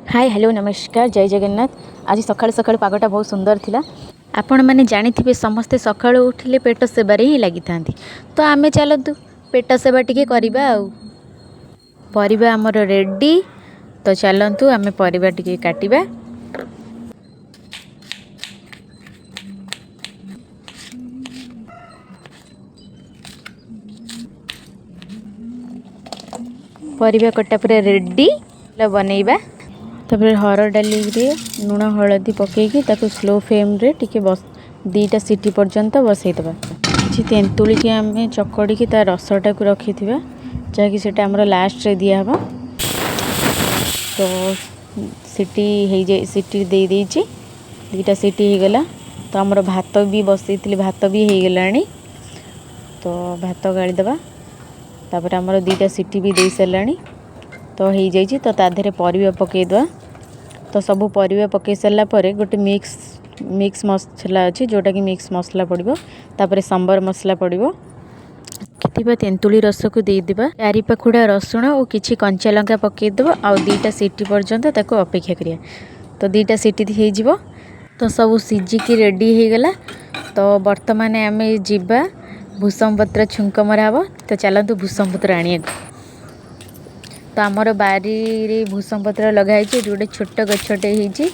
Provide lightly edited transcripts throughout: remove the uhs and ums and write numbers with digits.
Hi hello नमस्कार जय जगन्नाथ। आज सकाळ सकाळ पागटा बहुत सुंदर थिला। आपण माने जानिथिबे समस्ते सकाळ उठिले पेट सेबारे ही लागि थांती। तो आमे चलतु पेट सेबा टिके करिबा आउ। परिबा हमर रेडी। तो चलंतु आमे परिबा टिके काटिबा। परिबा कटा पूरा रेडी बनैबा। तापर हरड़ डाली रे लुण हलदी पकेकी ताको स्लो फ्लेम रे टिके बस 2टा सीटी पर्यंत बसई दबा। किछि तेंतुली के आमे चकड़ी की ता रसटा को रखिथिबा जाकि सेटा हमर लास्ट रे दिया हबा। तो सीटी हे जे सीटी दे देछि 2टा सीटी हे गेला। तो हमर भात भी बसईतली भात भी हे गेलानी। तो भात गाली दबा। तापर हमर 2टा सीटी भी दे सलानी। तो हो जाइए तो ताधे परिवा पकईदवा। तो सब परिवा पकई सारा पर गोटे मिक्स मसला अच्छी जोटा कि मिक्स मसला पड़ो। तापर सांबर मसला पड़ो। तेंतुली रस को देदेबा। 4 पाखुड़ा रसुण और किछि कंचा लंका पकईदब आ 2टा सीटी पर्यंत ताको अपेक्षा करिया। तो 2टा सीटी हो जिवो। तो सब सिझिकी रेडी हो गला। तो वर्तमान आम जीवा भूसम पत्र छुंक मरा हबो। तो चलतु भूसम पत्र आनिया। तो आमर बारी रे भूसम पत्र लगाई गोटे छोट गछटे होती।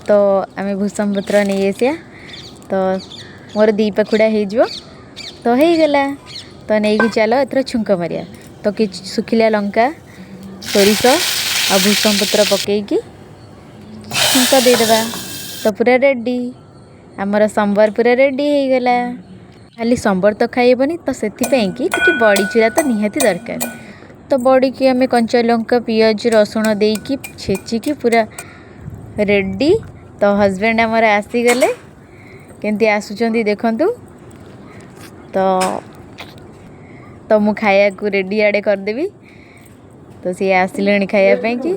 तो आम भूसम पत्र नहीं आसिया। तो मोर 2 पाखुड़ा हो तो हो गला। तो नहीं चलो एथर छुंक मारिया। तो कि सुखिला लंका सोरिष आ भूसम पत्र पकईकी छुंक देदेबा। तो पूरा रेडी आमर सांबर पूरा रेडी हो गला। खाली सांबर तो खाइबनी तो सेतिपई कि बड़ी चूरा तो निहाती दरकार। तो बड़ी की आम कंचा लंका पियाज रसुण देकी छेचिकी पूरा रेडी। तो हजबैंड आमर आसीगले केमती आसुचंदी देखंतु। तो मु खाया को रेडी आड़े करदेवी। तो सी आसिले खायापी कि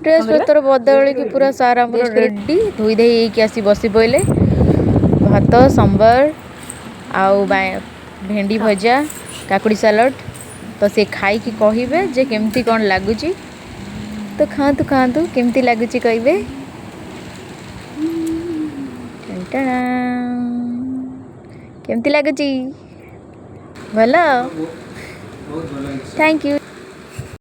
ड्रेस पतर बदल की पूरा सारा रेडी धोई दे कि आसी बसी पड़े। भात सांबर आउ भेंडी भजा काकुड़ी सालड। तो से खाई कि कहिबे जे केमती कौन लागुची। तो खातु खातु केमती लागुची कहिबे। केमती लागुची भला। Thank you.